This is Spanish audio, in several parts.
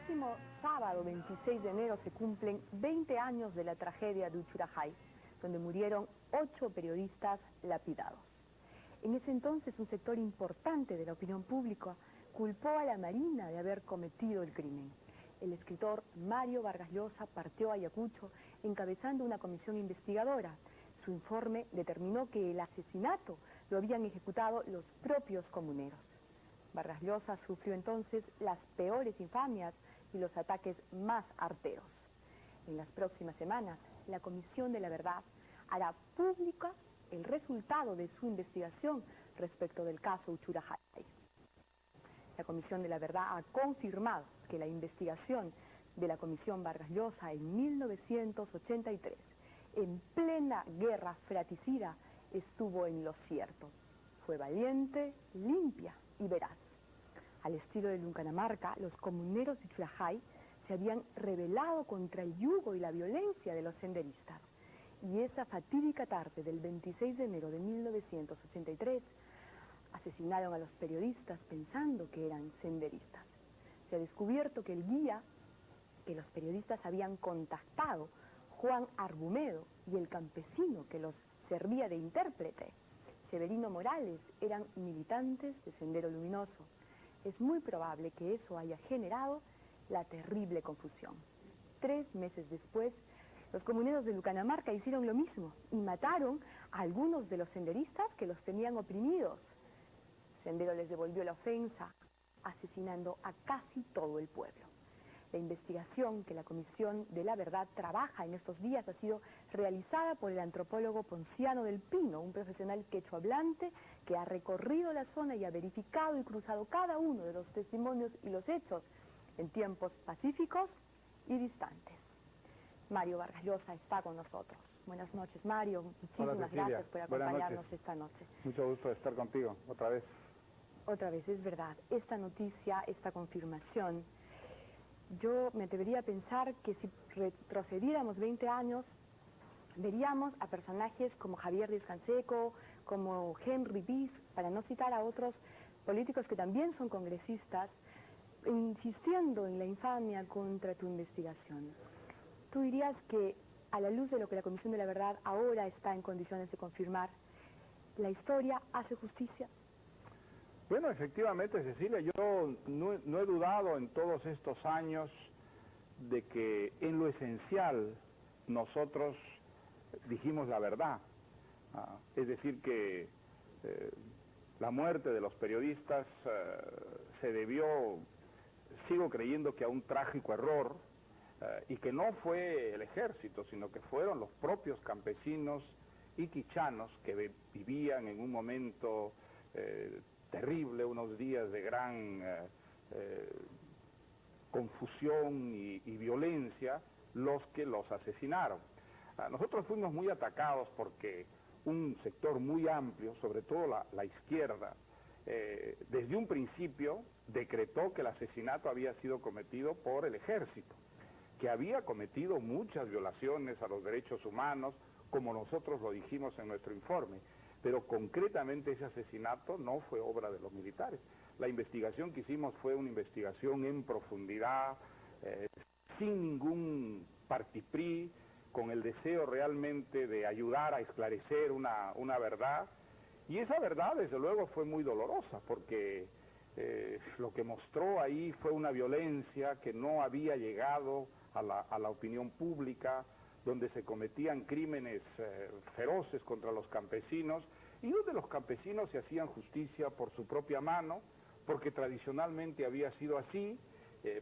próximo sábado 26 de enero se cumplen 20 años de la tragedia de Uchurajay, donde murieron 8 periodistas lapidados. En ese entonces un sector importante de la opinión pública culpó a la Marina de haber cometido el crimen. El escritor Mario Vargas Llosa partió a Ayacucho encabezando una comisión investigadora. Su informe determinó que el asesinato lo habían ejecutado los propios comuneros. Vargas Llosa sufrió entonces las peores infamias y los ataques más arteros. En las próximas semanas, la Comisión de la Verdad hará pública el resultado de su investigación respecto del caso Uchurajay. La Comisión de la Verdad ha confirmado que la investigación de la Comisión Vargas Llosa en 1983, en plena guerra fratricida, estuvo en lo cierto. Fue valiente, limpia y veraz. Al estilo de Lucanamarca, los comuneros de Uchurajay se habían rebelado contra el yugo y la violencia de los senderistas. Y esa fatídica tarde del 26 de enero de 1983, asesinaron a los periodistas pensando que eran senderistas. Se ha descubierto que el guía que los periodistas habían contactado, Juan Argumedo, y el campesino que los servía de intérprete, Severino Morales, eran militantes de Sendero Luminoso. Es muy probable que eso haya generado la terrible confusión. 3 meses después, los comuneros de Lucanamarca hicieron lo mismo y mataron a algunos de los senderistas que los tenían oprimidos. Sendero les devolvió la ofensa, asesinando a casi todo el pueblo. La investigación que la Comisión de la Verdad trabaja en estos días ha sido realizada por el antropólogo Ponciano del Pino, un profesional quechohablante que ha recorrido la zona y ha verificado y cruzado cada uno de los testimonios y los hechos en tiempos pacíficos y distantes. Mario Vargas Llosa está con nosotros. Buenas noches, Mario. Muchísimas gracias por acompañarnos esta noche. Mucho gusto de estar contigo, otra vez. Otra vez, es verdad. Esta noticia, esta confirmación, yo me atrevería a pensar que si retrocediéramos 20 años, veríamos a personajes como Javier Díaz-Canseco, como Henry Bis, para no citar a otros políticos que también son congresistas, insistiendo en la infamia contra tu investigación. ¿Tú dirías que, a la luz de lo que la Comisión de la Verdad ahora está en condiciones de confirmar, la historia hace justicia? Bueno, efectivamente, Cecilia, yo no he dudado en todos estos años de que en lo esencial nosotros dijimos la verdad. Es decir, que la muerte de los periodistas se debió, sigo creyendo que a un trágico error, y que no fue el ejército, sino que fueron los propios campesinos iquichanos que vivían en un momento terrible, unos días de gran confusión y violencia, los que los asesinaron. Nosotros fuimos muy atacados porque un sector muy amplio, sobre todo la izquierda, desde un principio decretó que el asesinato había sido cometido por el ejército, que había cometido muchas violaciones a los derechos humanos, como nosotros lo dijimos en nuestro informe, pero concretamente ese asesinato no fue obra de los militares. La investigación que hicimos fue una investigación en profundidad, sin ningún partiprí, con el deseo realmente de ayudar a esclarecer una verdad, y esa verdad desde luego fue muy dolorosa, porque lo que mostró ahí fue una violencia que no había llegado a la opinión pública, donde se cometían crímenes feroces contra los campesinos, y donde los campesinos se hacían justicia por su propia mano, porque tradicionalmente había sido así,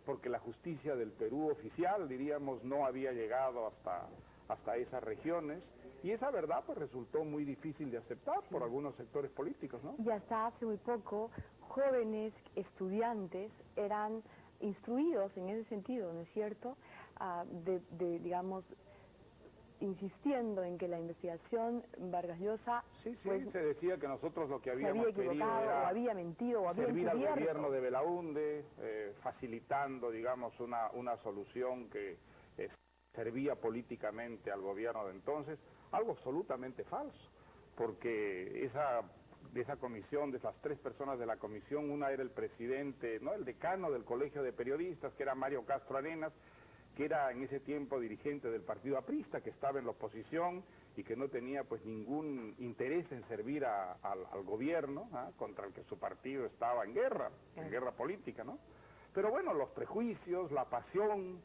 porque la justicia del Perú oficial, diríamos, no había llegado hasta esas regiones, y esa verdad pues resultó muy difícil de aceptar por algunos sectores políticos, ¿no? Y hasta hace muy poco, jóvenes estudiantes eran instruidos en ese sentido, ¿no es cierto?, digamos, insistiendo en que la investigación Vargas Llosa... Sí, pues, se decía que nosotros lo que habíamos querido era o había mentido, o había servir al encubierto. gobierno de Belaúnde, facilitando, digamos, una solución que servía políticamente al gobierno de entonces, algo absolutamente falso, porque esa esa comisión, de las 3 personas de la comisión, una era el presidente, ¿no?, el decano del Colegio de Periodistas, que era Mario Castro Arenas, que era en ese tiempo dirigente del partido aprista, que estaba en la oposición y que no tenía pues ningún interés en servir al gobierno, contra el que su partido estaba en guerra política, ¿no? Pero bueno, los prejuicios, la pasión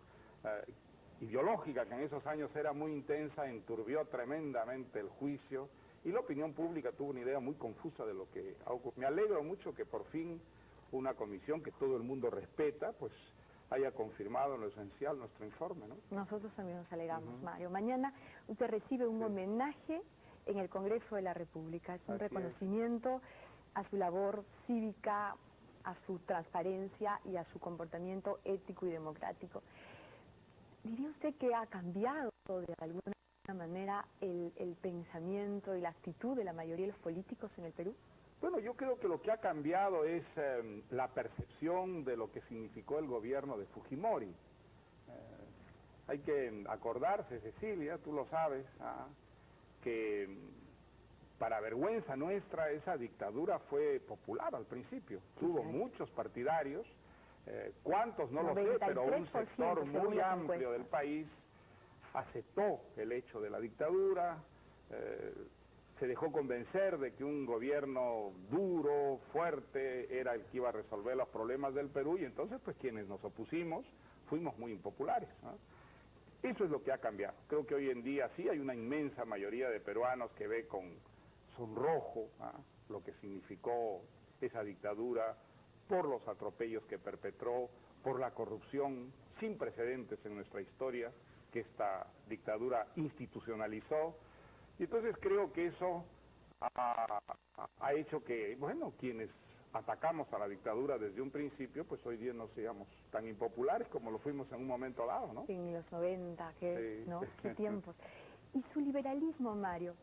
ideológica, que en esos años era muy intensa, enturbió tremendamente el juicio, y la opinión pública tuvo una idea muy confusa de lo que ha ocurrido. Me alegro mucho que por fin una comisión que todo el mundo respeta, pues haya confirmado en lo esencial nuestro informe, ¿no? Nosotros también nos alegramos, Mario. Mañana usted recibe un homenaje en el Congreso de la República. Es un reconocimiento a su labor cívica, a su transparencia y a su comportamiento ético y democrático. ¿Diría usted que ha cambiado de alguna manera el pensamiento y la actitud de la mayoría de los políticos en el Perú? Bueno, yo creo que lo que ha cambiado es la percepción de lo que significó el gobierno de Fujimori. Hay que acordarse, Cecilia, tú lo sabes, que para vergüenza nuestra esa dictadura fue popular al principio. Tuvo muchos partidarios, cuántos no lo sé, pero un sector muy amplio del país aceptó el hecho de la dictadura, se dejó convencer de que un gobierno duro, fuerte, era el que iba a resolver los problemas del Perú, y entonces pues quienes nos opusimos fuimos muy impopulares, ¿no? Eso es lo que ha cambiado. Creo que hoy en día sí hay una inmensa mayoría de peruanos que ve con sonrojo lo que significó esa dictadura, por los atropellos que perpetró, por la corrupción sin precedentes en nuestra historia que esta dictadura institucionalizó. Y entonces creo que eso ha hecho que, bueno, quienes atacamos a la dictadura desde un principio, pues hoy día no seamos tan impopulares como lo fuimos en un momento dado, ¿no? En los 90, sí. ¿no? Qué tiempos. ¿Y su liberalismo, Mario,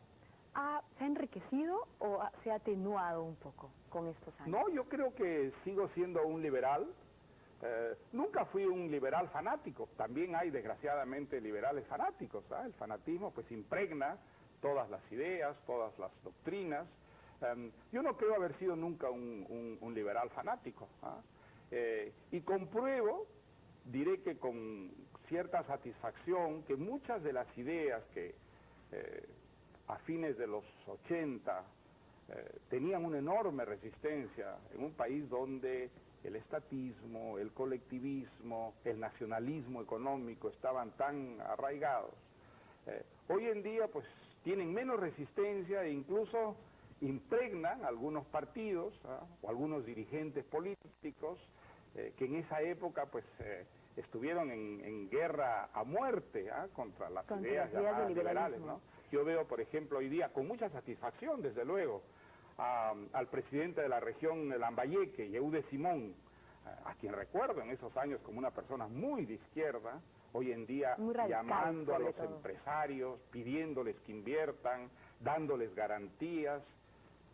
se ha enriquecido o se ha atenuado un poco con estos años? No, yo creo que sigo siendo un liberal. Nunca fui un liberal fanático. También hay, desgraciadamente, liberales fanáticos. El fanatismo pues impregna todas las ideas, todas las doctrinas. Yo no creo haber sido nunca un liberal fanático. Y compruebo, diré que con cierta satisfacción, que muchas de las ideas que a fines de los 80 tenían una enorme resistencia en un país donde el estatismo, el colectivismo, el nacionalismo económico estaban tan arraigados. Hoy en día pues tienen menos resistencia e incluso impregnan algunos partidos o algunos dirigentes políticos que en esa época pues estuvieron en guerra a muerte contra las ideas llamadas liberales, ¿no? Yo veo, por ejemplo, hoy día con mucha satisfacción, desde luego, al presidente de la región de Lambayeque, Yehude Simón, a quien recuerdo en esos años como una persona muy de izquierda, hoy en día llamando a los empresarios, pidiéndoles que inviertan, dándoles garantías,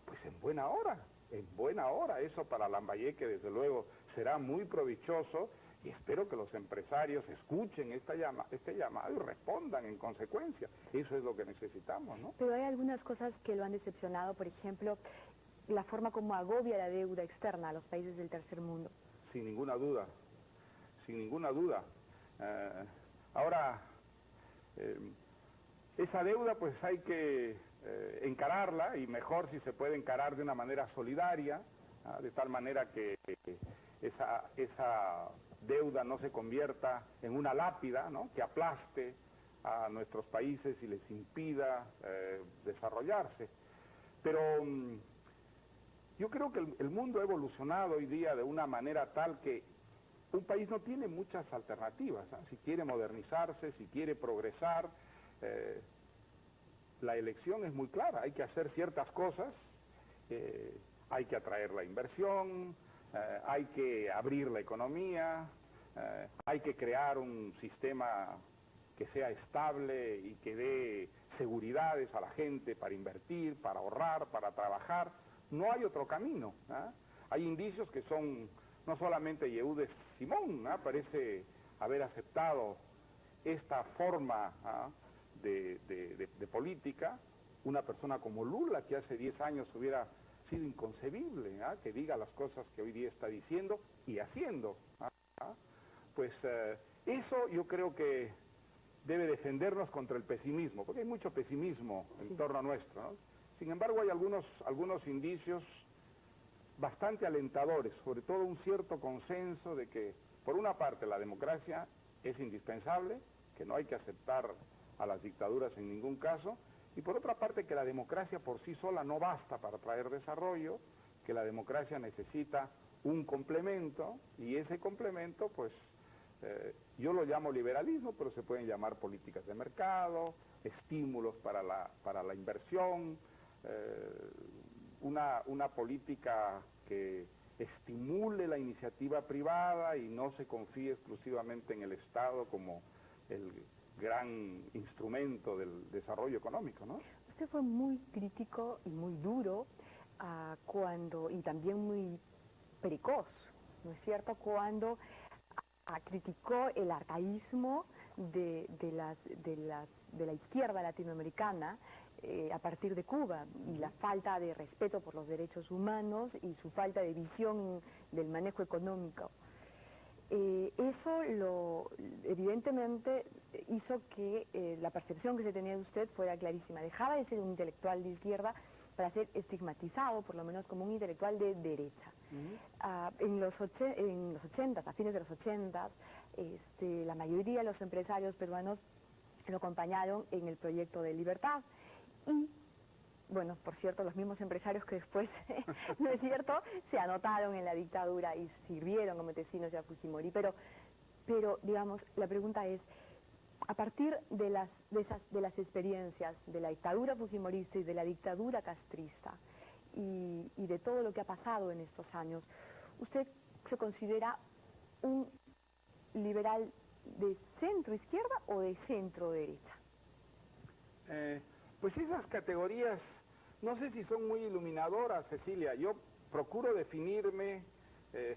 pues en buena hora, eso para Lambayeque desde luego será muy provechoso, y espero que los empresarios escuchen este llamado y respondan en consecuencia. Eso es lo que necesitamos, ¿no? Pero hay algunas cosas que lo han decepcionado, por ejemplo, la forma como agobia la deuda externa a los países del tercer mundo. Sin ninguna duda, sin ninguna duda. Ahora, esa deuda pues hay que encararla, y mejor si se puede encarar de una manera solidaria, de tal manera que esa deuda no se convierta en una lápida, ¿no?, que aplaste a nuestros países y les impida desarrollarse. Pero yo creo que el mundo ha evolucionado hoy día de una manera tal que un país no tiene muchas alternativas, si quiere modernizarse, si quiere progresar. La elección es muy clara, hay que hacer ciertas cosas, hay que atraer la inversión, hay que abrir la economía, hay que crear un sistema que sea estable y que dé seguridades a la gente para invertir, para ahorrar, para trabajar. No hay otro camino. Hay indicios que son, no solamente Yehude Simón parece haber aceptado esta forma de política, una persona como Lula, que hace 10 años hubiera sido inconcebible, que diga las cosas que hoy día está diciendo y haciendo. Pues eso yo creo que debe defendernos contra el pesimismo, porque hay mucho pesimismo en torno a nuestro, ¿no? Sin embargo, hay algunos indicios bastante alentadores, sobre todo un cierto consenso de que, por una parte, la democracia es indispensable, que no hay que aceptar a las dictaduras en ningún caso, y por otra parte, que la democracia por sí sola no basta para traer desarrollo, que la democracia necesita un complemento, y ese complemento, pues, yo lo llamo liberalismo, pero se pueden llamar políticas de mercado, estímulos para la inversión, una política que estimule la iniciativa privada y no se confíe exclusivamente en el Estado como el gran instrumento del desarrollo económico, ¿no? Usted fue muy crítico y muy duro y también muy precoz, ¿no es cierto?, cuando criticó el arcaísmo de la izquierda latinoamericana a partir de Cuba y la falta de respeto por los derechos humanos y su falta de visión del manejo económico. Eso evidentemente hizo que la percepción que se tenía de usted fuera clarísima. Dejaba de ser un intelectual de izquierda para ser estigmatizado, por lo menos como un intelectual de derecha. En los 80, a fines de los 80, la mayoría de los empresarios peruanos lo acompañaron en el proyecto de Libertad. Y, bueno, por cierto, los mismos empresarios que después, ¿no es cierto?, se anotaron en la dictadura y sirvieron como tecinos a Fujimori. Pero, digamos, la pregunta es, a partir de las experiencias de la dictadura fujimorista y de la dictadura castrista y de todo lo que ha pasado en estos años, ¿usted se considera un liberal de centro-izquierda o de centro-derecha? Pues esas categorías, no sé si son muy iluminadoras, Cecilia. Yo procuro definirme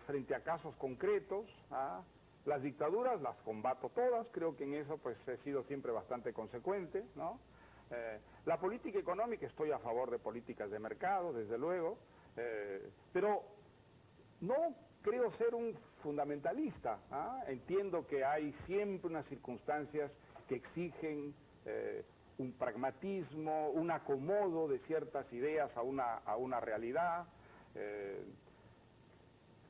frente a casos concretos. Las dictaduras las combato todas, creo que en eso pues he sido siempre bastante consecuente, ¿no? La política económica, estoy a favor de políticas de mercado, desde luego, pero no creo ser un fundamentalista. Entiendo que hay siempre unas circunstancias que exigen un pragmatismo, un acomodo de ciertas ideas a una realidad.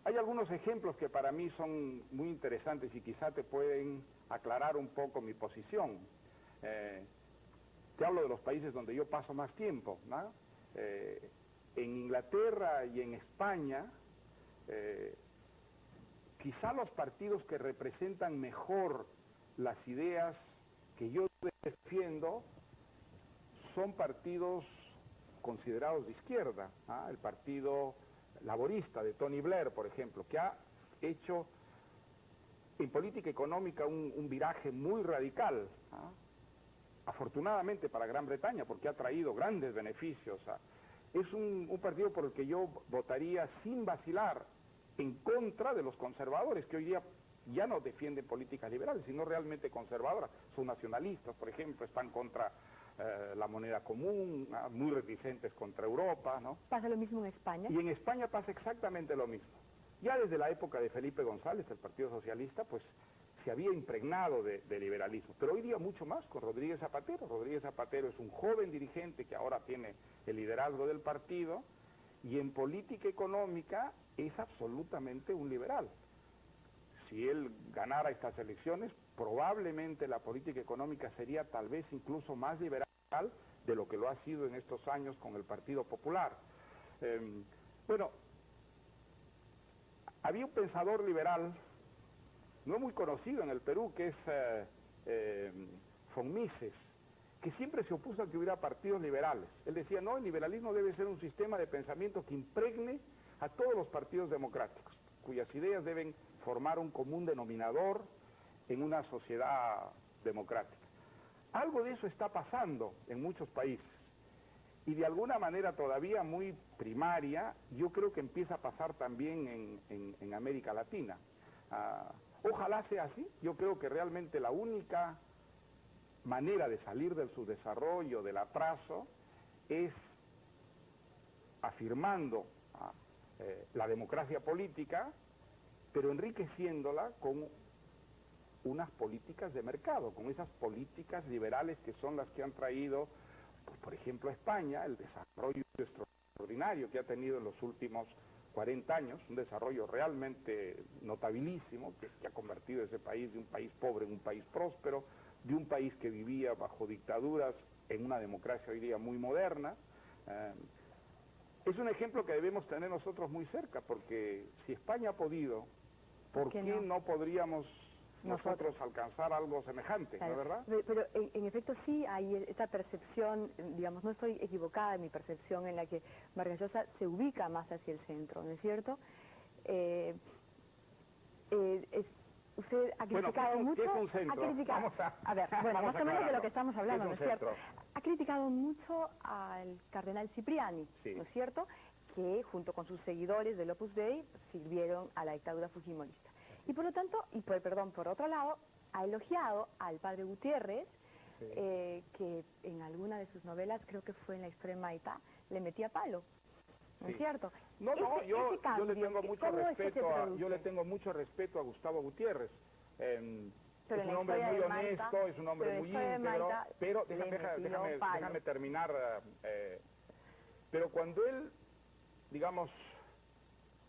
Hay algunos ejemplos que para mí son muy interesantes y quizá te pueden aclarar un poco mi posición. Te hablo de los países donde yo paso más tiempo, ¿no? En Inglaterra y en España, quizá los partidos que representan mejor las ideas que yo defiendo son partidos considerados de izquierda, el partido laborista de Tony Blair, por ejemplo, que ha hecho en política económica un viraje muy radical, afortunadamente para Gran Bretaña, porque ha traído grandes beneficios. Es un partido por el que yo votaría sin vacilar en contra de los conservadores, que hoy día ya no defienden políticas liberales, sino realmente conservadoras. Son nacionalistas, por ejemplo, están contra la moneda común, muy reticentes contra Europa, ¿no? ¿Pasa lo mismo en España? Y en España pasa exactamente lo mismo. Ya desde la época de Felipe González, el Partido Socialista, pues se había impregnado de liberalismo, pero hoy día mucho más con Rodríguez Zapatero. Rodríguez Zapatero es un joven dirigente que ahora tiene el liderazgo del partido, y en política económica es absolutamente un liberal. Si él ganara estas elecciones, probablemente la política económica sería tal vez incluso más liberal de lo que lo ha sido en estos años con el Partido Popular. Bueno, había un pensador liberal, no muy conocido en el Perú, que es von Mises, que siempre se opuso a que hubiera partidos liberales. Él decía, no, el liberalismo debe ser un sistema de pensamiento que impregne a todos los partidos democráticos, cuyas ideas deben formar un común denominador en una sociedad democrática. Algo de eso está pasando en muchos países, y de alguna manera todavía muy primaria, yo creo que empieza a pasar también en América Latina. Ojalá sea así. Yo creo que realmente la única manera de salir del subdesarrollo, del atraso, es afirmando la democracia política, pero enriqueciéndola con unas políticas de mercado, con esas políticas liberales que son las que han traído, pues, por ejemplo, a España, el desarrollo extraordinario que ha tenido en los últimos 40 años, un desarrollo realmente notabilísimo, que ha convertido ese país de un país pobre en un país próspero, de un país que vivía bajo dictaduras en una democracia hoy día muy moderna. Es un ejemplo que debemos tener nosotros muy cerca, porque si España ha podido, ¿por qué no podríamos nosotros alcanzar algo semejante, claro, ¿no es verdad? Pero en efecto sí hay esta percepción, digamos, no estoy equivocada en mi percepción en la que Vargas Llosa se ubica más hacia el centro, ¿no es cierto? Usted ha criticado mucho... ¿Qué es un centro? A ver, bueno, más o menos de lo que estamos hablando, ¿no es cierto? Centro? Ha criticado mucho al cardenal Cipriani, sí, ¿no es cierto?, que junto con sus seguidores del Opus Dei sirvieron a la dictadura fujimorista. Y por lo tanto, por otro lado, ha elogiado al padre Gutiérrez, sí, que en alguna de sus novelas, creo que fue en La historia de Maitá, le metía palo, ¿no es cierto? No, yo le tengo mucho respeto yo le tengo mucho respeto a Gustavo Gutiérrez. Pero es un hombre muy honesto, es un hombre muy íntegro, pero déjame terminar. Pero cuando él, digamos,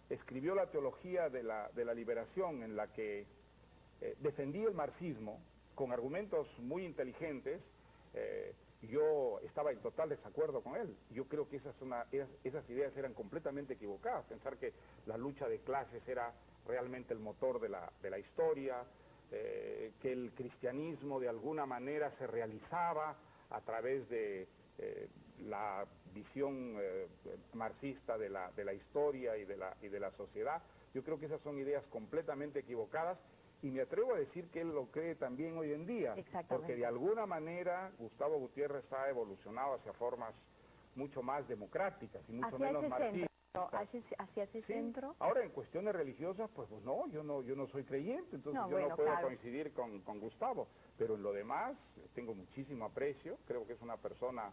escribió la teología de la liberación, en la que defendía el marxismo con argumentos muy inteligentes, yo estaba en total desacuerdo con él. Yo creo que esas ideas eran completamente equivocadas. Pensar que la lucha de clases era realmente el motor de la historia, que el cristianismo de alguna manera se realizaba a través de la visión marxista de la historia y de la sociedad. Yo creo que esas son ideas completamente equivocadas, y me atrevo a decir que él lo cree también hoy en día, porque de alguna manera Gustavo Gutiérrez ha evolucionado hacia formas mucho más democráticas y mucho menos marxistas. ¿Hacia ese centro? Ahora, en cuestiones religiosas, pues no, yo no soy creyente, entonces yo no puedo coincidir con Gustavo, pero en lo demás tengo muchísimo aprecio. Creo que es una persona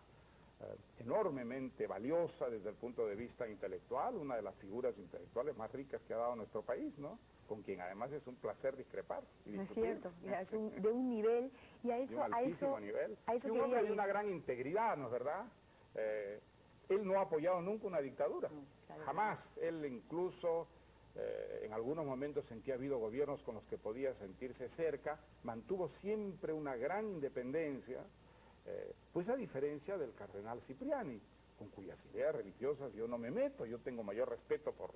enormemente valiosa desde el punto de vista intelectual, una de las figuras intelectuales más ricas que ha dado nuestro país, ¿no? Con quien además es un placer discrepar y discutir. No es cierto, de un nivel, y a eso... De un altísimo nivel. Y un hombre de una gran integridad, ¿no es verdad? Él no ha apoyado nunca una dictadura, jamás. Él incluso en algunos momentos en que ha habido gobiernos con los que podía sentirse cerca, mantuvo siempre una gran independencia, pues a diferencia del cardenal Cipriani, con cuyas ideas religiosas yo no me meto. Yo tengo mayor respeto por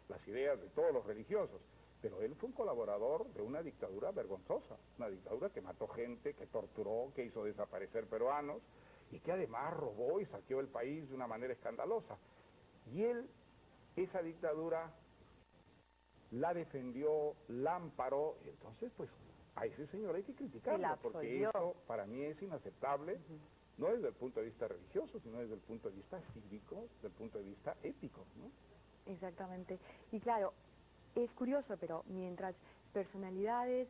las ideas de todos los religiosos, pero él fue un colaborador de una dictadura vergonzosa, una dictadura que mató gente, que torturó, que hizo desaparecer peruanos, y que además robó y saqueó el país de una manera escandalosa. Y él, esa dictadura, la defendió, la amparó, y entonces pues a ese señor hay que criticarlo, porque eso para mí es inaceptable, no desde el punto de vista religioso, sino desde el punto de vista cívico, desde el punto de vista ético, ¿no? Exactamente. Y claro, es curioso, pero mientras personalidades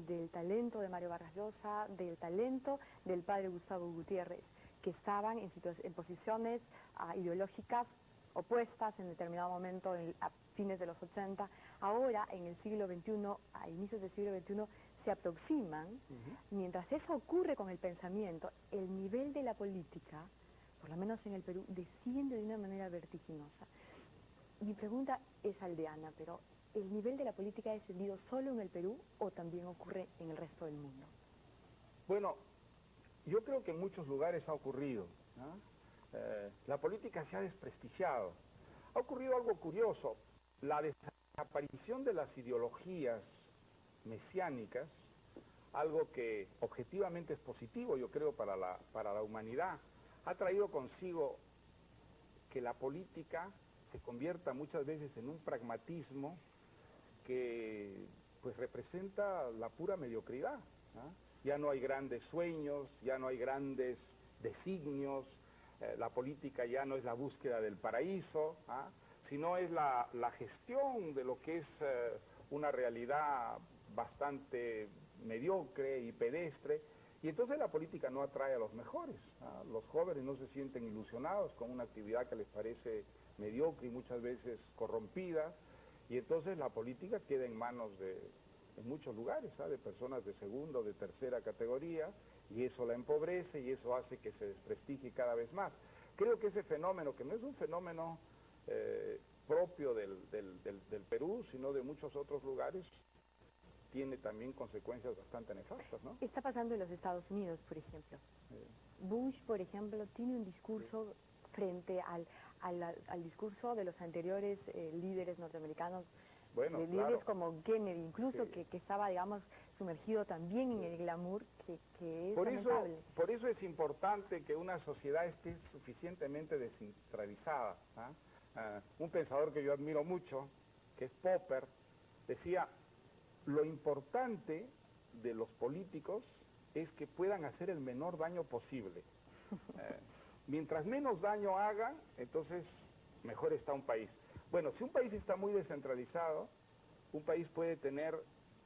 del talento de Mario Vargas Llosa, del talento del padre Gustavo Gutiérrez, que estaban en posiciones ideológicas opuestas en determinado momento, a fines de los 80, ahora en el siglo XXI, a inicios del siglo XXI, se aproximan. Mientras eso ocurre con el pensamiento, el nivel de la política, por lo menos en el Perú, desciende de una manera vertiginosa. Mi pregunta es aldeana, pero ¿el nivel de la política ha descendido solo en el Perú o también ocurre en el resto del mundo? Bueno, yo creo que en muchos lugares ha ocurrido, ¿no? La política se ha desprestigiado. Ha ocurrido algo curioso. La desaparición de las ideologías mesiánicas, algo que objetivamente es positivo, yo creo, para la humanidad, ha traído consigo que la política se convierta muchas veces en un pragmatismo que pues representa la pura mediocridad, ¿no? Ya no hay grandes sueños, ya no hay grandes designios, la política ya no es la búsqueda del paraíso, sino es la gestión de lo que es una realidad bastante mediocre y pedestre, y entonces la política no atrae a los mejores, los jóvenes no se sienten ilusionados con una actividad que les parece mediocre y muchas veces corrompida, y entonces la política queda en manos en muchos lugares, de personas de segunda o de tercera categoría, y eso la empobrece y eso hace que se desprestigie cada vez más. Creo que ese fenómeno, que no es un fenómeno propio del Perú, sino de muchos otros lugares, tiene también consecuencias bastante nefastas, ¿no? Está pasando en los Estados Unidos, por ejemplo. Bush, por ejemplo, tiene un discurso frente al discurso de los anteriores líderes norteamericanos, bueno, líderes claro, como Kennedy, incluso, sí, que estaba, digamos, sumergido también en el glamour, que es por lamentable. por eso es importante que una sociedad esté suficientemente descentralizada. Un pensador que yo admiro mucho, que es Popper, decía: lo importante de los políticos es que puedan hacer el menor daño posible. Mientras menos daño hagan, entonces mejor está un país. Bueno, si un país está muy descentralizado, un país puede tener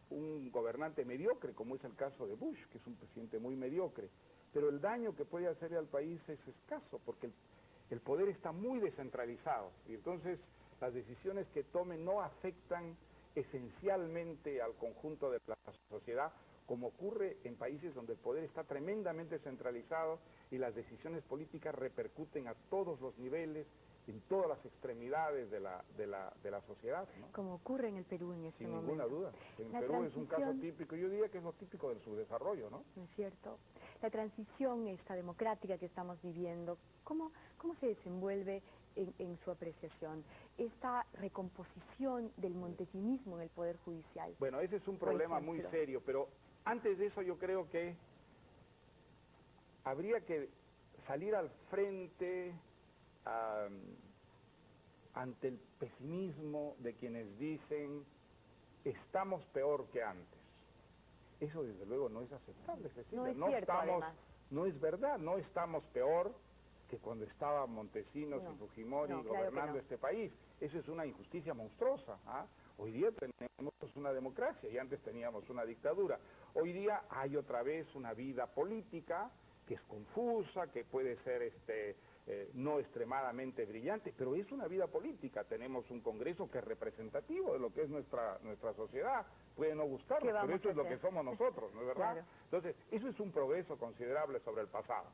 un gobernante mediocre, como es el caso de Bush, que es un presidente muy mediocre, pero el daño que puede hacerle al país es escaso, porque el poder está muy descentralizado, y entonces las decisiones que tomen no afectan esencialmente al conjunto de la sociedad, como ocurre en países donde el poder está tremendamente centralizado y las decisiones políticas repercuten a todos los niveles, en todas las extremidades de la sociedad, ¿no? Como ocurre en el Perú en este momento. Sin ninguna duda. En Perú es un caso típico, yo diría que es lo típico del subdesarrollo, ¿no? ¿No es cierto? La transición esta democrática que estamos viviendo, ¿cómo se desenvuelve en su apreciación? Esta recomposición del montesinismo en el Poder Judicial. Bueno, ese es un problema muy serio, pero antes de eso yo creo que habría que salir al frente ante el pesimismo de quienes dicen estamos peor que antes. Eso desde luego no es aceptable, Cecilia. No es cierto, además. No es verdad, no estamos peor que cuando estaba Montesinos y Fujimori gobernando este país. Eso es una injusticia monstruosa. Hoy día tenemos una democracia y antes teníamos una dictadura. Hoy día hay otra vez una vida política que es confusa, que puede ser no extremadamente brillante, pero es una vida política. Tenemos un Congreso que es representativo de lo que es nuestra sociedad. Puede no gustarnos, pero eso es lo que somos nosotros, ¿no es verdad? Claro. Entonces, eso es un progreso considerable sobre el pasado.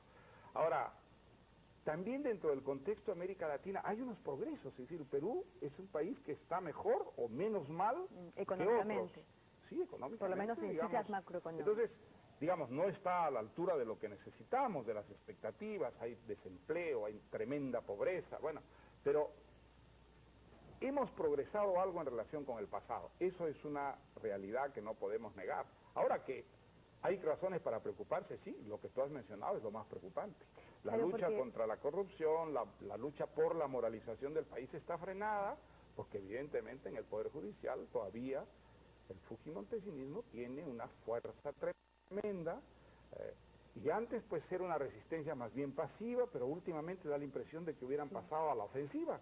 Ahora, también dentro del contexto de América Latina hay unos progresos, es decir, Perú es un país que está mejor o menos mal económicamente. que otros. Sí, económicamente. Por lo menos en cifras macroeconómicas. Entonces, digamos, no está a la altura de lo que necesitamos, de las expectativas, hay desempleo, hay tremenda pobreza, bueno, pero hemos progresado algo en relación con el pasado. Eso es una realidad que no podemos negar. Ahora que hay razones para preocuparse, sí, lo que tú has mencionado es lo más preocupante. La lucha contra la corrupción, la lucha por la moralización del país está frenada, porque evidentemente en el Poder Judicial todavía el fujimontesinismo tiene una fuerza tremenda, y antes pues era una resistencia más bien pasiva, pero últimamente da la impresión de que hubieran pasado a la ofensiva,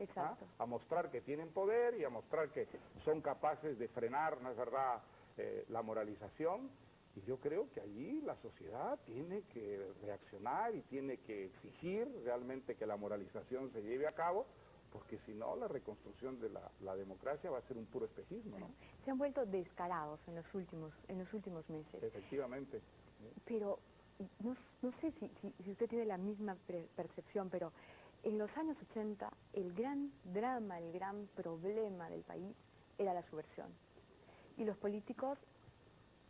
a mostrar que tienen poder y a mostrar que son capaces de frenar, ¿no es verdad?, la moralización. Y yo creo que allí la sociedad tiene que reaccionar y tiene que exigir realmente que la moralización se lleve a cabo, porque si no, la reconstrucción de la democracia va a ser un puro espejismo, ¿no? Se han vuelto descarados en los últimos meses. Efectivamente. Pero no sé si usted tiene la misma percepción, pero en los años 80 el gran drama, el gran problema del país era la subversión. Y los políticos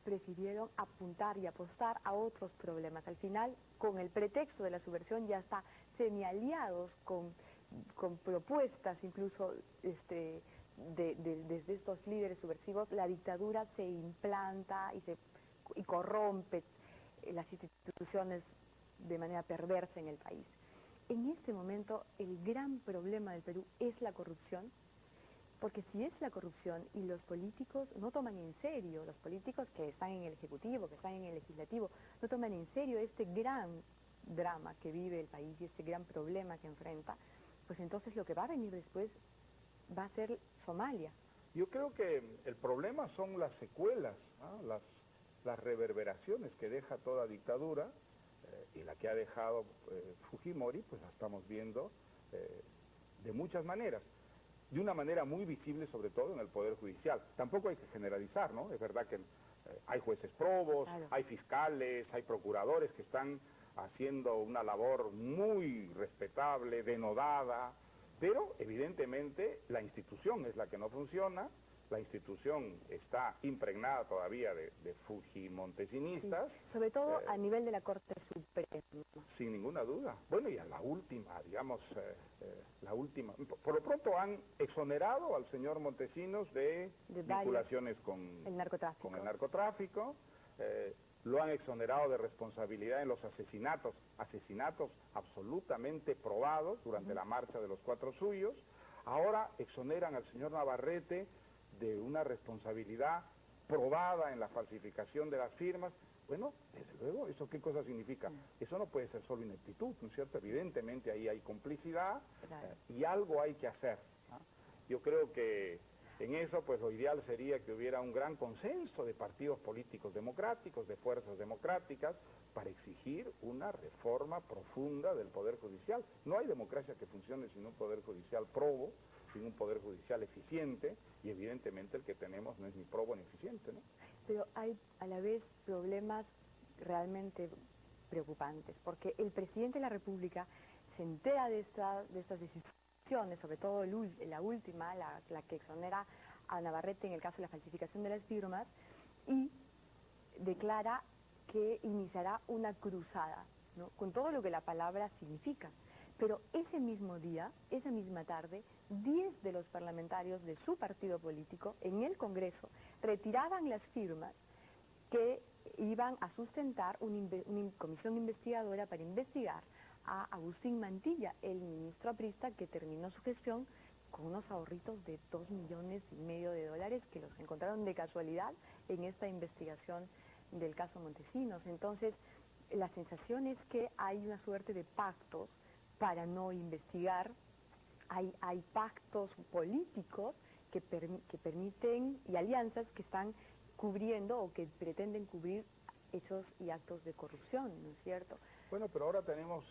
prefirieron apuntar y apostar a otros problemas. Al final, con el pretexto de la subversión, ya está semi-aliados con propuestas incluso desde estos líderes subversivos, la dictadura se implanta y corrompe las instituciones de manera perversa en el país. En este momento, el gran problema del Perú es la corrupción, porque si es la corrupción y los políticos no toman en serio, los políticos que están en el Ejecutivo, que están en el Legislativo, no toman en serio este gran drama que vive el país y este gran problema que enfrenta, pues entonces lo que va a venir después va a ser Somalia. Yo creo que el problema son las secuelas, ¿no? Las reverberaciones que deja toda dictadura, y la que ha dejado Fujimori, pues la estamos viendo de muchas maneras, de una manera muy visible, sobre todo en el Poder Judicial. Tampoco hay que generalizar, ¿no? Es verdad que hay jueces probos, Claro. hay fiscales, hay procuradores que están haciendo una labor muy respetable, denodada, pero evidentemente la institución es la que no funciona, la institución está impregnada todavía de fujimontesinistas. Sí, sobre todo a nivel de la Corte Suprema. Sin ninguna duda. Bueno, y a la última, digamos, la última. Por lo pronto han exonerado al señor Montesinos de vinculaciones con el narcotráfico. Lo han exonerado de responsabilidad en los asesinatos absolutamente probados durante la marcha de los 4 suyos. Ahora exoneran al señor Navarrete de una responsabilidad probada en la falsificación de las firmas. Bueno, desde luego, ¿eso qué cosa significa? Eso no puede ser solo ineptitud, ¿no es cierto? Evidentemente ahí hay complicidad, claro, y algo hay que hacer, ¿no? Yo creo que en eso, pues lo ideal sería que hubiera un gran consenso de partidos políticos democráticos, de fuerzas democráticas, para exigir una reforma profunda del Poder Judicial. No hay democracia que funcione sin un Poder Judicial probo, sin un Poder Judicial eficiente, y evidentemente el que tenemos no es ni probo ni eficiente, ¿no? Pero hay a la vez problemas realmente preocupantes, porque el presidente de la República se entera de estas decisiones, sobre todo la última, la que exonera a Navarrete en el caso de la falsificación de las firmas, y declara que iniciará una cruzada, ¿no? Con todo lo que la palabra significa. Pero ese mismo día, esa misma tarde, 10 de los parlamentarios de su partido político en el Congreso retiraban las firmas que iban a sustentar una comisión investigadora para investigar a Agustín Mantilla, el ministro aprista que terminó su gestión con unos ahorritos de $2,5 millones de dólares que los encontraron de casualidad en esta investigación del caso Montesinos. Entonces, la sensación es que hay una suerte de pactos para no investigar, hay pactos políticos que permiten, y alianzas que están cubriendo o que pretenden cubrir hechos y actos de corrupción, ¿no es cierto? Bueno, pero ahora tenemos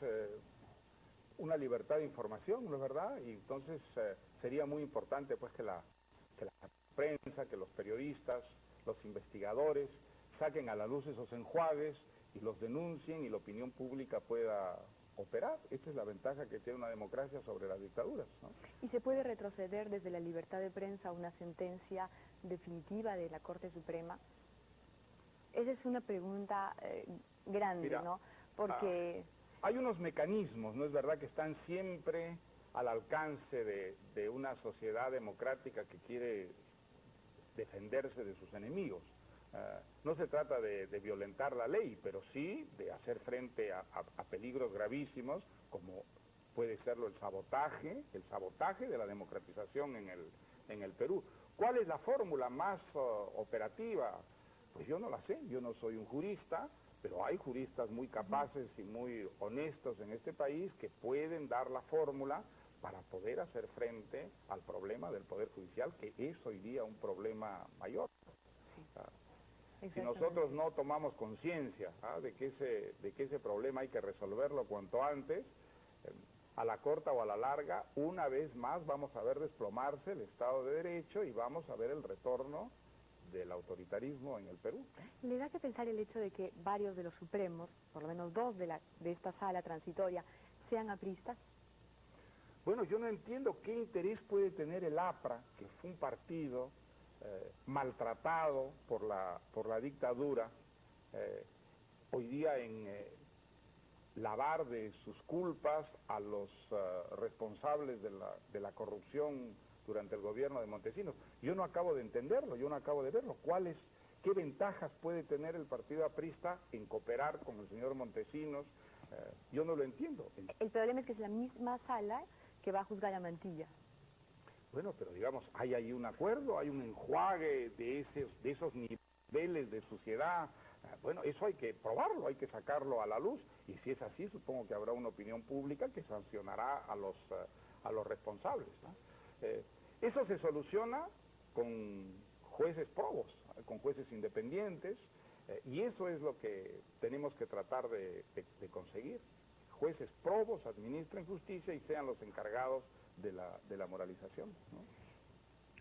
una libertad de información, ¿no es verdad? Y entonces sería muy importante pues que la prensa, que los periodistas, los investigadores saquen a la luz esos enjuagues y los denuncien y la opinión pública pueda operar. Esta es la ventaja que tiene una democracia sobre las dictaduras, ¿no? ¿Y se puede retroceder desde la libertad de prensa a una sentencia definitiva de la Corte Suprema? Esa es una pregunta grande, mira, ¿no? Porque hay unos mecanismos, ¿no es verdad?, que están siempre al alcance de una sociedad democrática que quiere defenderse de sus enemigos. No se trata de violentar la ley, pero sí de hacer frente a peligros gravísimos, como puede serlo el sabotaje de la democratización en el Perú. ¿Cuál es la fórmula más operativa? Pues yo no la sé, yo no soy un jurista, pero hay juristas muy capaces y muy honestos en este país que pueden dar la fórmula para poder hacer frente al problema del Poder Judicial, que es hoy día un problema mayor. Si nosotros no tomamos conciencia de que ese problema hay que resolverlo cuanto antes, a la corta o a la larga, una vez más vamos a ver desplomarse el Estado de Derecho y vamos a ver el retorno del autoritarismo en el Perú. ¿Le da que pensar el hecho de que varios de los supremos, por lo menos 2 de esta sala transitoria, sean apristas? Bueno, yo no entiendo qué interés puede tener el APRA, que fue un partido maltratado por la dictadura, hoy día en lavar de sus culpas a los responsables de la corrupción durante el gobierno de Montesinos. Yo no acabo de entenderlo, yo no acabo de verlo. ¿Qué ventajas puede tener el partido aprista en cooperar con el señor Montesinos? Yo no lo entiendo. El problema es que es la misma sala que va a juzgar a Mantilla. Bueno, pero digamos, hay ahí un acuerdo, hay un enjuague de esos niveles de suciedad. Bueno, eso hay que probarlo, hay que sacarlo a la luz, y si es así, supongo que habrá una opinión pública que sancionará a los responsables, ¿no? Eso se soluciona con jueces probos, con jueces independientes, y eso es lo que tenemos que tratar de conseguir. Jueces probos administren justicia y sean los encargados de la moralización, ¿no?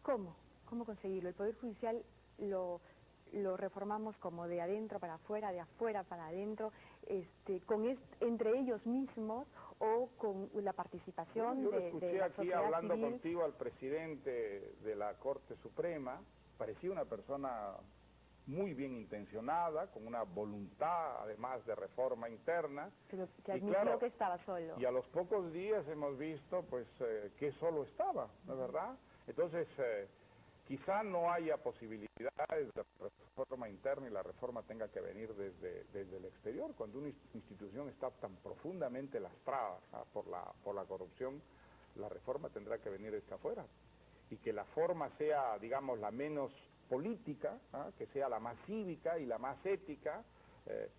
¿Cómo? ¿Cómo conseguirlo? El Poder Judicial lo reformamos como de adentro para afuera, de afuera para adentro, entre ellos mismos o con la participación yo lo de escuché la aquí sociedad hablando civil. contigo al presidente de la Corte Suprema, parecía una persona muy bien intencionada, con una voluntad además de reforma interna. Pero que Y admitió claro, que estaba solo. y a los pocos días hemos visto pues que solo estaba, ¿no es verdad? Entonces, quizá no haya posibilidades de reforma interna y la reforma tenga que venir desde el exterior. Cuando una institución está tan profundamente lastrada por la corrupción, la reforma tendrá que venir desde afuera. Y que la forma sea, digamos, la menos política, que sea la más cívica y la más ética,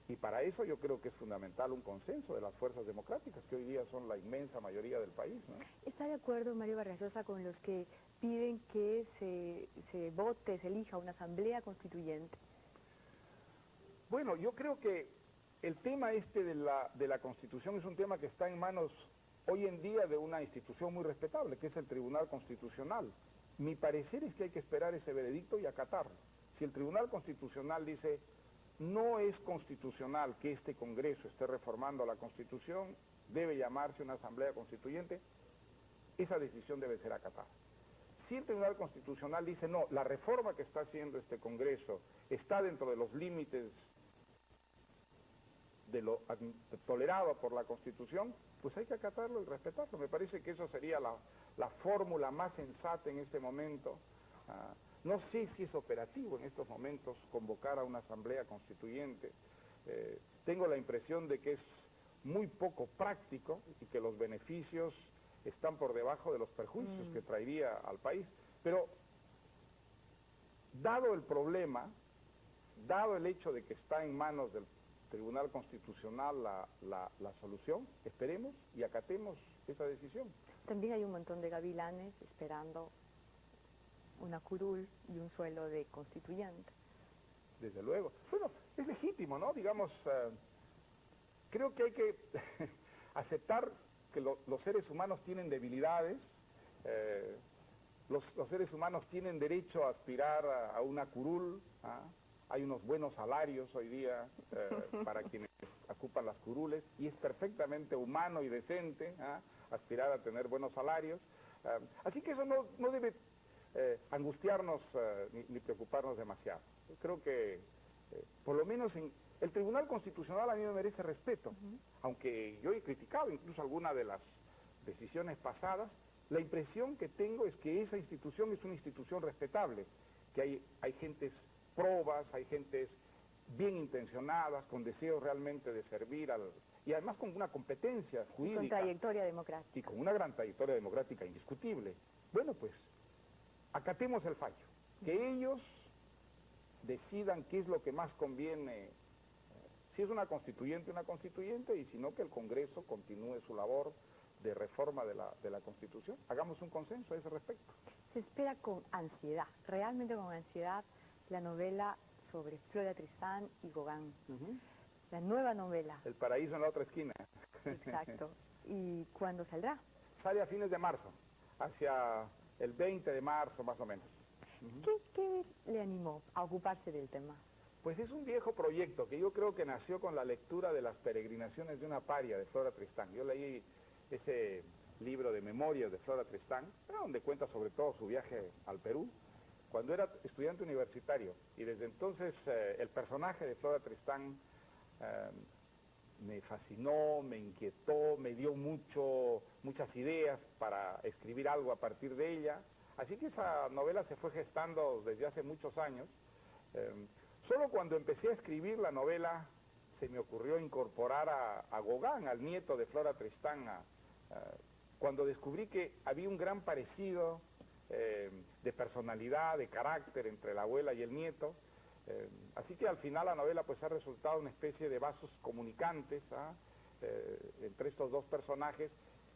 y para eso yo creo que es fundamental un consenso de las fuerzas democráticas, que hoy día son la inmensa mayoría del país, ¿no? ¿Está de acuerdo Mario Vargas Llosa con los que piden que se vote, se elija una asamblea constituyente? Bueno, yo creo que el tema de la Constitución es un tema que está en manos hoy en día de una institución muy respetable, que es el Tribunal Constitucional. Mi parecer es que hay que esperar ese veredicto y acatarlo. Si el Tribunal Constitucional dice no es constitucional que este Congreso esté reformando la Constitución, debe llamarse una asamblea constituyente, esa decisión debe ser acatada. Si el Tribunal Constitucional dice no, la reforma que está haciendo este Congreso está dentro de los límites de lo tolerado por la Constitución, pues hay que acatarlo y respetarlo. Me parece que eso sería la fórmula más sensata en este momento. No sé si es operativo en estos momentos convocar a una asamblea constituyente. Tengo la impresión de que es muy poco práctico y que los beneficios están por debajo de los perjuicios que traería al país. Pero, dado el problema, dado el hecho de que está en manos del Tribunal Constitucional la solución, esperemos y acatemos esa decisión. También hay un montón de gavilanes esperando una curul y un suelo de constituyente. Desde luego. Bueno, es legítimo, ¿no? Digamos, creo que hay que aceptar que los seres humanos tienen debilidades, los seres humanos tienen derecho a aspirar a una curul, hay unos buenos salarios hoy día para quienes ocupan las curules, y es perfectamente humano y decente aspirar a tener buenos salarios. Así que eso no debe angustiarnos ni preocuparnos demasiado. Yo creo que, por lo menos el Tribunal Constitucional a mí me merece respeto, aunque yo he criticado incluso alguna de las decisiones pasadas. La impresión que tengo es que esa institución es una institución respetable, que hay gentes probas, hay gentes bien intencionadas, con deseos realmente de servir y además con una competencia jurídica. Y con trayectoria democrática. Y con una gran trayectoria democrática indiscutible. Bueno, pues, acatemos el fallo. Que ellos decidan qué es lo que más conviene, si es una constituyente, y si no, que el Congreso continúe su labor de reforma de la Constitución. Hagamos un consenso a ese respecto. Se espera con ansiedad, realmente con ansiedad, la novela sobre Flora Tristán y Gauguin. La nueva novela. El paraíso en la otra esquina. Exacto. ¿Y cuándo saldrá? Sale a fines de marzo, hacia el 20 de marzo más o menos. ¿Qué le animó a ocuparse del tema? Pues es un viejo proyecto que yo creo que nació con la lectura de las peregrinaciones de una paria de Flora Tristán. Yo leí ese libro de memorias de Flora Tristán, donde cuenta sobre todo su viaje al Perú, cuando era estudiante universitario, y desde entonces el personaje de Flora Tristán me fascinó, me inquietó, me dio muchas ideas para escribir algo a partir de ella, así que esa novela se fue gestando desde hace muchos años. Solo cuando empecé a escribir la novela se me ocurrió incorporar a Gauguin, al nieto de Flora Tristán, cuando descubrí que había un gran parecido de personalidad, de carácter entre la abuela y el nieto. Así que al final la novela pues ha resultado una especie de vasos comunicantes entre estos dos personajes,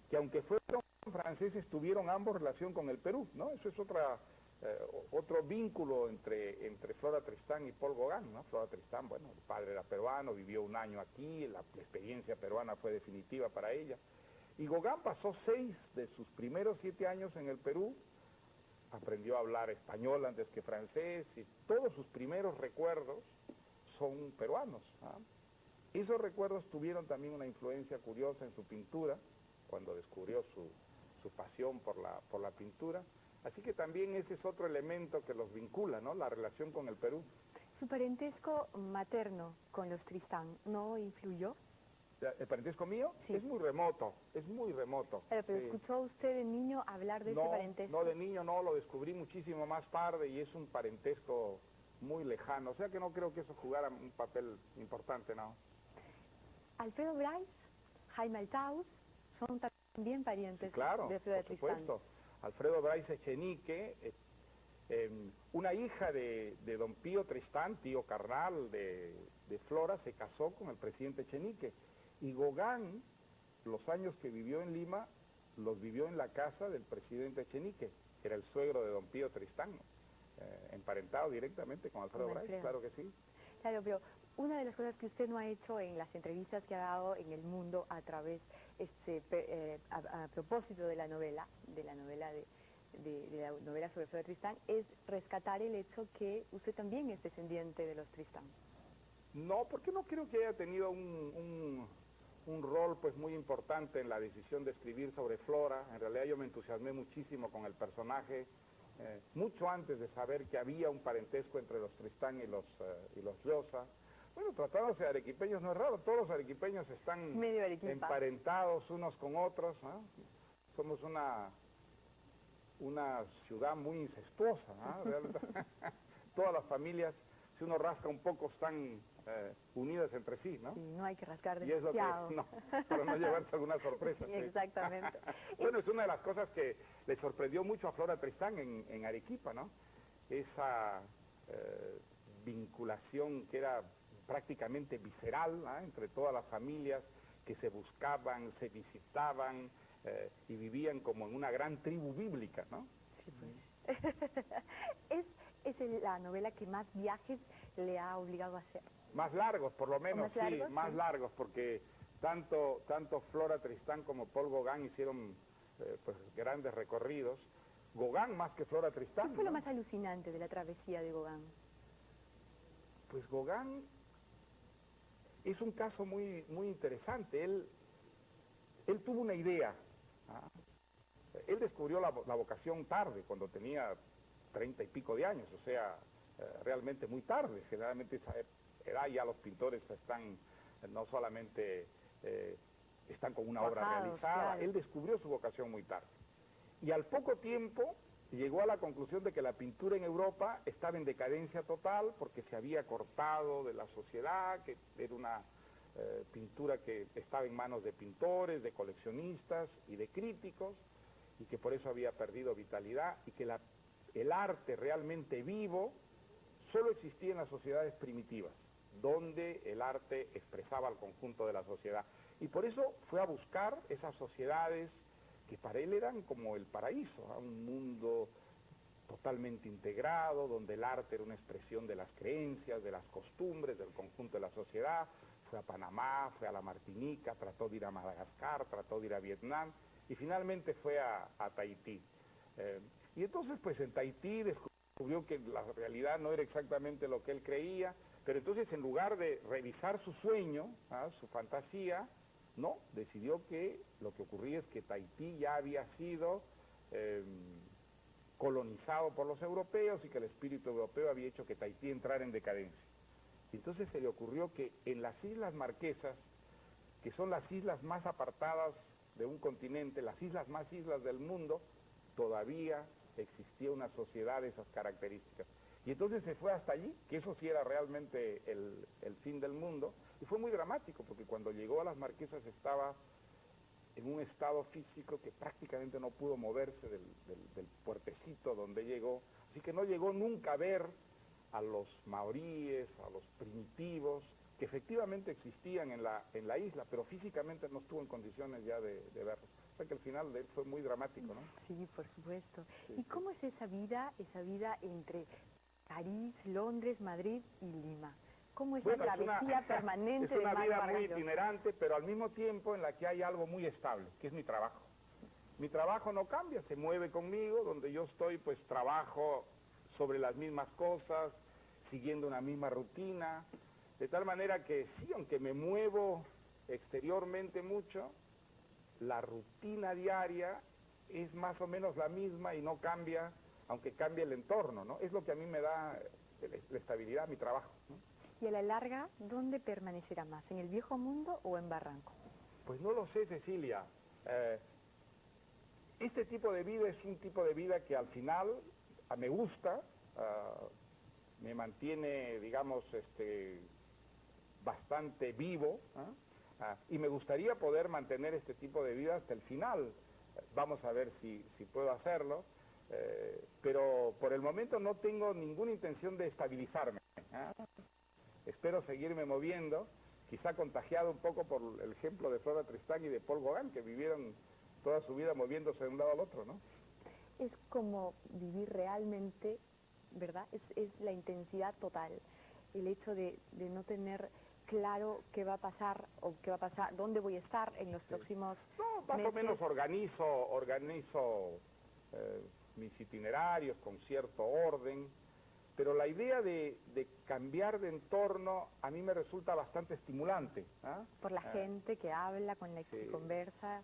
que aunque fueron franceses tuvieron ambos relación con el Perú, ¿no? Eso es otro vínculo entre Flora Tristán y Paul Gauguin, ¿no? Flora Tristán, bueno, el padre era peruano, vivió un año aquí, la experiencia peruana fue definitiva para ella. Y Gauguin pasó 6 de sus primeros 7 años en el Perú, aprendió a hablar español antes que francés, y todos sus primeros recuerdos son peruanos. Esos recuerdos tuvieron también una influencia curiosa en su pintura, cuando descubrió su pasión por la pintura. Así que también ese es otro elemento que los vincula, ¿no? La relación con el Perú. ¿Su parentesco materno con los Tristán no influyó? ¿El parentesco mío? Sí. Es muy remoto, es muy remoto. Pero ¿escuchó usted de niño hablar de este parentesco? No, de niño no, lo descubrí muchísimo más tarde y es un parentesco muy lejano. O sea que no creo que eso jugara un papel importante, ¿no? Alfredo Bryce, Jaime Altaus, son también parientes, sí, claro, de Flora Tristán. Por supuesto. Alfredo Bryce Echenique, una hija de don Pío Tristán, tío carnal de Flora, se casó con el presidente Echenique. Y Gauguin, los años que vivió en Lima, los vivió en la casa del presidente Echenique, que era el suegro de don Pío Tristán, emparentado directamente con Alfredo Bryce, claro que sí. Claro, pero una de las cosas que usted no ha hecho en las entrevistas que ha dado en El Mundo a través, a propósito de la novela sobre Flora Tristán, es rescatar el hecho que usted también es descendiente de los Tristán. No, porque no creo que haya tenido un rol pues muy importante en la decisión de escribir sobre Flora. En realidad yo me entusiasmé muchísimo con el personaje, mucho antes de saber que había un parentesco entre los Tristán y los Llosa. Bueno, tratándose de arequipeños no es raro, todos los arequipeños están emparentados unos con otros, ¿no? Somos una ciudad muy incestuosa, ¿no? Realmente, todas las familias, si uno rasca un poco, están unidas entre sí, ¿no? Sí, no hay que rascar demasiado. Y es lo que, para no llevarse alguna sorpresa. Sí, exactamente. Bueno, es una de las cosas que le sorprendió mucho a Flora Tristán en Arequipa, ¿no? Esa vinculación que era prácticamente visceral, ¿no? Entre todas las familias que se buscaban, se visitaban y vivían como en una gran tribu bíblica, ¿no? Sí, pues. ¿Es la novela que más viajes le ha obligado a hacer? Más largos, por lo menos, más largos, porque tanto Flora Tristán como Paul Gauguin hicieron pues, grandes recorridos. Gauguin más que Flora Tristán. ¿Qué fue lo más alucinante de la travesía de Gauguin? Pues Gauguin es un caso muy, muy interesante. Él tuvo una idea. Él descubrió la vocación tarde, cuando tenía 30 y pico de años, o sea, realmente muy tarde. Generalmente esa edad ya los pintores están, no solamente están con una obra realizada, claro. Él descubrió su vocación muy tarde. Y al poco tiempo llegó a la conclusión de que la pintura en Europa estaba en decadencia total porque se había cortado de la sociedad, que era una pintura que estaba en manos de pintores, de coleccionistas y de críticos, y que por eso había perdido vitalidad, y que el arte realmente vivo solo existía en las sociedades primitivas, donde el arte expresaba al conjunto de la sociedad. Y por eso fue a buscar esas sociedades que para él eran como el paraíso, un mundo totalmente integrado, donde el arte era una expresión de las creencias, de las costumbres, del conjunto de la sociedad. Fue a Panamá, fue a la Martinica, trató de ir a Madagascar, trató de ir a Vietnam, y finalmente fue a Tahití. Y entonces, pues en Tahití descubrió que la realidad no era exactamente lo que él creía, pero entonces en lugar de revisar su sueño, su fantasía, no, decidió que lo que ocurría es que Tahití ya había sido colonizado por los europeos y que el espíritu europeo había hecho que Tahití entrara en decadencia. Y entonces se le ocurrió que en las Islas Marquesas, que son las islas más apartadas de un continente, las islas más islas del mundo, todavía existía una sociedad de esas características. Y entonces se fue hasta allí, que eso sí era realmente el fin del mundo, y fue muy dramático, porque cuando llegó a las Marquesas estaba en un estado físico que prácticamente no pudo moverse del puertecito donde llegó, así que no llegó nunca a ver a los maoríes, a los primitivos, que efectivamente existían en la isla, pero físicamente no estuvo en condiciones ya de verlos. O sea que el final de él fue muy dramático, ¿no? Sí, por supuesto. Sí, ¿Y cómo es esa vida entre París, Londres, Madrid y Lima? ¿Cómo es Bueno, la travesía permanente es una de Mario vida Vargas muy Llosa? itinerante, pero al mismo tiempo en la que hay algo muy estable, que es mi trabajo. Mi trabajo no cambia, se mueve conmigo, donde yo estoy, pues trabajo sobre las mismas cosas, siguiendo una misma rutina, de tal manera que sí, aunque me muevo exteriormente mucho, la rutina diaria es más o menos la misma y no cambia, aunque cambie el entorno, ¿no? Es lo que a mí me da la estabilidad, mi trabajo, ¿no? Y a la larga, ¿dónde permanecerá más? ¿En el viejo mundo o en Barranco? Pues no lo sé, Cecilia. Este tipo de vida es un tipo de vida que al final me gusta, me mantiene, digamos, bastante vivo, y me gustaría poder mantener este tipo de vida hasta el final. Vamos a ver si puedo hacerlo, pero por el momento no tengo ninguna intención de estabilizarme. Espero seguirme moviendo, quizá contagiado un poco por el ejemplo de Flora Tristán y de Paul Gauguin, que vivieron toda su vida moviéndose de un lado al otro, ¿no? Es como vivir realmente, ¿verdad? Es la intensidad total. El hecho de no tener claro qué va a pasar o qué va a pasar, dónde voy a estar en los próximos No, más meses. o menos organizo mis itinerarios con cierto orden, pero la idea de cambiar de entorno a mí me resulta bastante estimulante. Por la gente que habla, con la que Sí. conversa.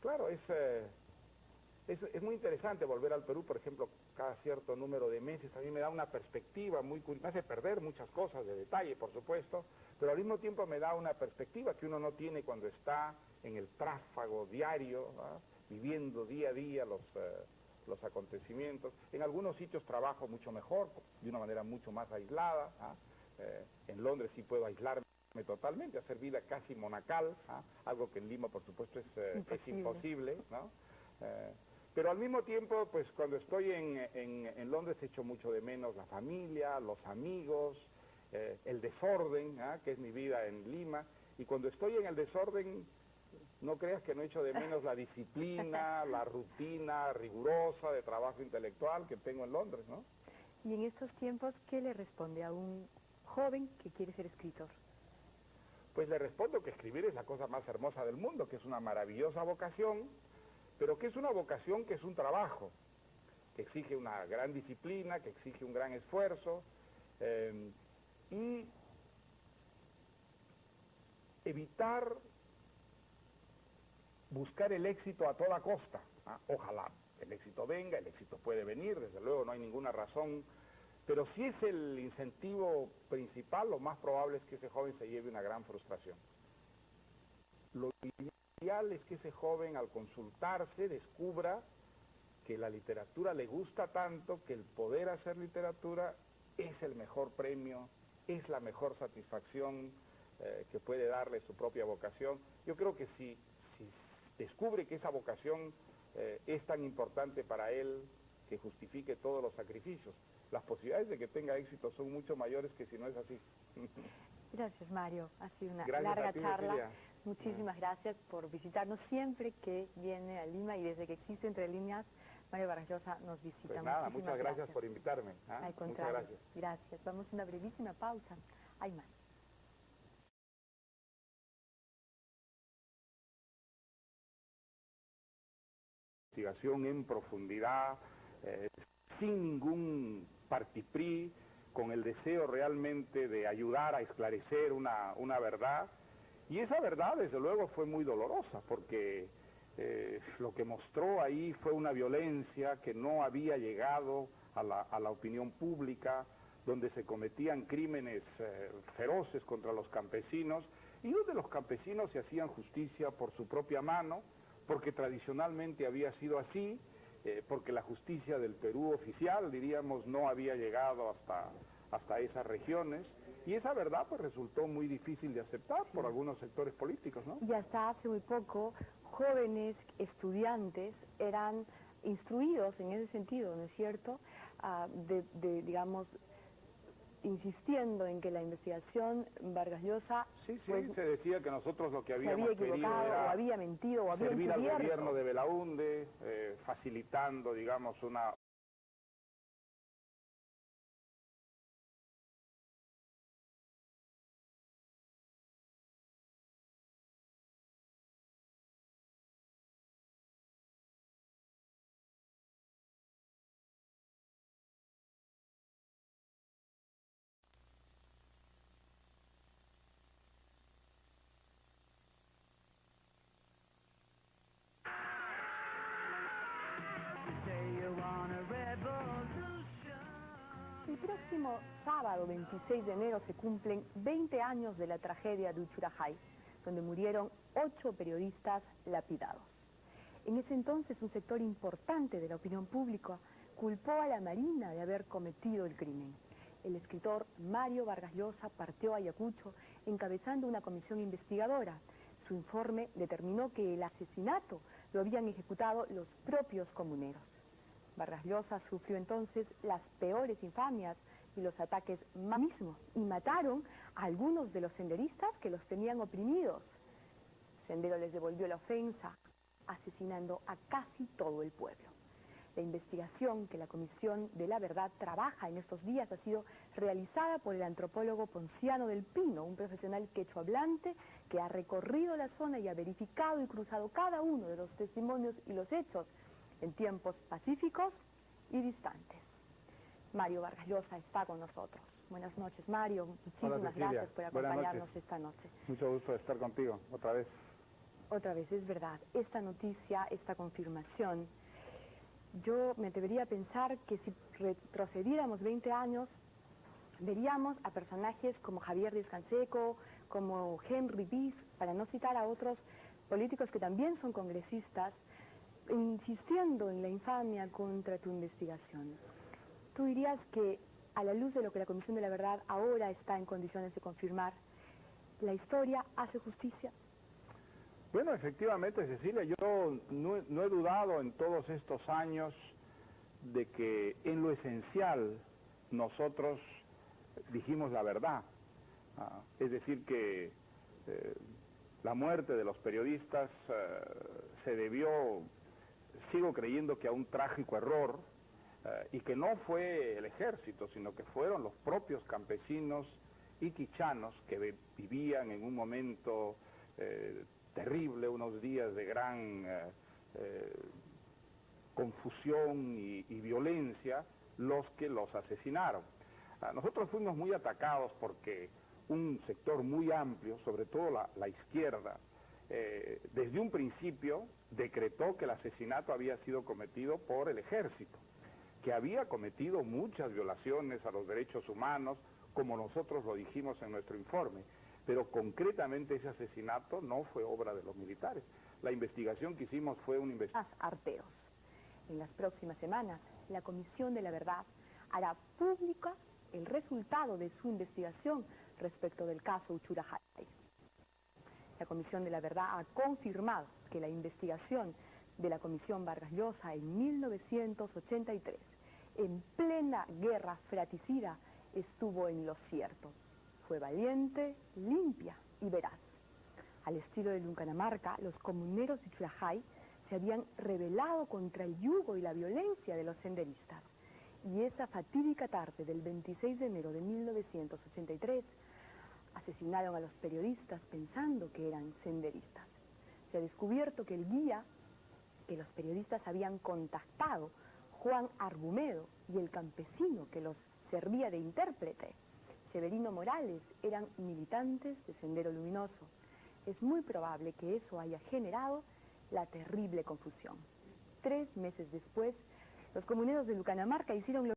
Claro, es muy interesante volver al Perú, por ejemplo, cada cierto número de meses. A mí me da una perspectiva muy curiosa, me hace perder muchas cosas de detalle, por supuesto, pero al mismo tiempo me da una perspectiva que uno no tiene cuando está en el tráfago diario, viviendo día a día los acontecimientos. En algunos sitios trabajo mucho mejor, de una manera mucho más aislada. En Londres sí puedo aislarme totalmente, hacer vida casi monacal, algo que en Lima, por supuesto, es imposible, ¿no? Pero al mismo tiempo, pues cuando estoy en Londres echo mucho de menos la familia, los amigos, el desorden, que es mi vida en Lima, y cuando estoy en el desorden, no creas que no echo de menos la disciplina, la rutina rigurosa de trabajo intelectual que tengo en Londres, ¿no? Y en estos tiempos, ¿qué le responde a un joven que quiere ser escritor? Pues le respondo que escribir es la cosa más hermosa del mundo, que es una maravillosa vocación, pero que es una vocación que es un trabajo, que exige una gran disciplina, que exige un gran esfuerzo, y evitar buscar el éxito a toda costa. Ojalá el éxito venga, el éxito puede venir, desde luego no hay ninguna razón, pero si es el incentivo principal, lo más probable es que ese joven se lleve una gran frustración. Lo ideal es que ese joven al consultarse descubra que la literatura le gusta tanto, que el poder hacer literatura es el mejor premio, es la mejor satisfacción que puede darle su propia vocación. Yo creo que si descubre que esa vocación es tan importante para él, que justifique todos los sacrificios, las posibilidades de que tenga éxito son mucho mayores que si no es así. Gracias, Mario. Ha sido una Gracias larga a ti, charla. Cecilia. Muchísimas gracias por visitarnos siempre que viene a Lima y desde que existe Entre Líneas, Mario Vargas Llosa nos visita. Pues nada, Muchísimas muchas gracias por invitarme. Al Muchas contrario, gracias. gracias. Vamos a una brevísima pausa. Hay más. Investigación en profundidad, sin ningún partiprí, con el deseo realmente de ayudar a esclarecer una verdad. Y esa verdad, desde luego, fue muy dolorosa, porque lo que mostró ahí fue una violencia que no había llegado a la opinión pública, donde se cometían crímenes feroces contra los campesinos, y donde los campesinos se hacían justicia por su propia mano, porque tradicionalmente había sido así, porque la justicia del Perú oficial, diríamos, no había llegado hasta esas regiones, y esa verdad pues resultó muy difícil de aceptar por algunos sectores políticos, ¿no? Y hasta hace muy poco, jóvenes estudiantes eran instruidos en ese sentido, ¿no es cierto? Digamos, insistiendo en que la investigación Vargas Llosa Sí, pues, se decía que nosotros lo que se habíamos había equivocado, querido o era había mentido, o había servir al encubierto. gobierno de Belaúnde, facilitando, digamos, una próximo sábado 26 de enero se cumplen 20 años de la tragedia de Uchurajay, donde murieron 8 periodistas lapidados. En ese entonces un sector importante de la opinión pública culpó a la Marina de haber cometido el crimen. El escritor Mario Vargas Llosa partió a Ayacucho encabezando una comisión investigadora. Su informe determinó que el asesinato lo habían ejecutado los propios comuneros. Vargas Llosa sufrió entonces las peores infamias y los ataques mismos y mataron a algunos de los senderistas que los tenían oprimidos. Sendero les devolvió la ofensa, asesinando a casi todo el pueblo. La investigación que la Comisión de la Verdad trabaja en estos días ha sido realizada por el antropólogo Ponciano del Pino, un profesional quechohablante que ha recorrido la zona y ha verificado y cruzado cada uno de los testimonios y los hechos en tiempos pacíficos y distantes. Mario Vargas Llosa está con nosotros. Buenas noches, Mario. Muchísimas gracias por acompañarnos esta noche. Mucho gusto de estar contigo, otra vez. Otra vez, es verdad. Esta noticia, esta confirmación, yo me atrevería a pensar que si retrocediéramos 20 años, veríamos a personajes como Javier Díaz-Canseco, como Henry Bis, para no citar a otros políticos que también son congresistas, insistiendo en la infamia contra tu investigación. ¿Tú dirías que, a la luz de lo que la Comisión de la Verdad ahora está en condiciones de confirmar, la historia hace justicia? Bueno, efectivamente, Cecilia, yo no he dudado en todos estos años de que en lo esencial nosotros dijimos la verdad. Es decir, que la muerte de los periodistas se debió, sigo creyendo que a un trágico error, y que no fue el ejército, sino que fueron los propios campesinos y quichanos que vivían en un momento terrible, unos días de gran confusión y violencia, los que los asesinaron. Nosotros fuimos muy atacados porque un sector muy amplio, sobre todo la izquierda, desde un principio decretó que el asesinato había sido cometido por el ejército, que había cometido muchas violaciones a los derechos humanos, como nosotros lo dijimos en nuestro informe. Pero concretamente ese asesinato no fue obra de los militares. La investigación que hicimos fue una investigación. Arteos. En las próximas semanas, la Comisión de la Verdad hará pública el resultado de su investigación respecto del caso Uchurajay. La Comisión de la Verdad ha confirmado que la investigación de la Comisión Vargas Llosa en 1983, en plena guerra fratricida, estuvo en lo cierto. Fue valiente, limpia y veraz. Al estilo de Luncamarca, los comuneros de Uchurajay se habían rebelado contra el yugo y la violencia de los senderistas. Y esa fatídica tarde del 26 de enero de 1983, asesinaron a los periodistas pensando que eran senderistas. Se ha descubierto que el guía que los periodistas habían contactado, Juan Argumedo, y el campesino que los servía de intérprete, Severino Morales, eran militantes de Sendero Luminoso. Es muy probable que eso haya generado la terrible confusión. 3 meses después, los comuneros de Luncamarca hicieron lo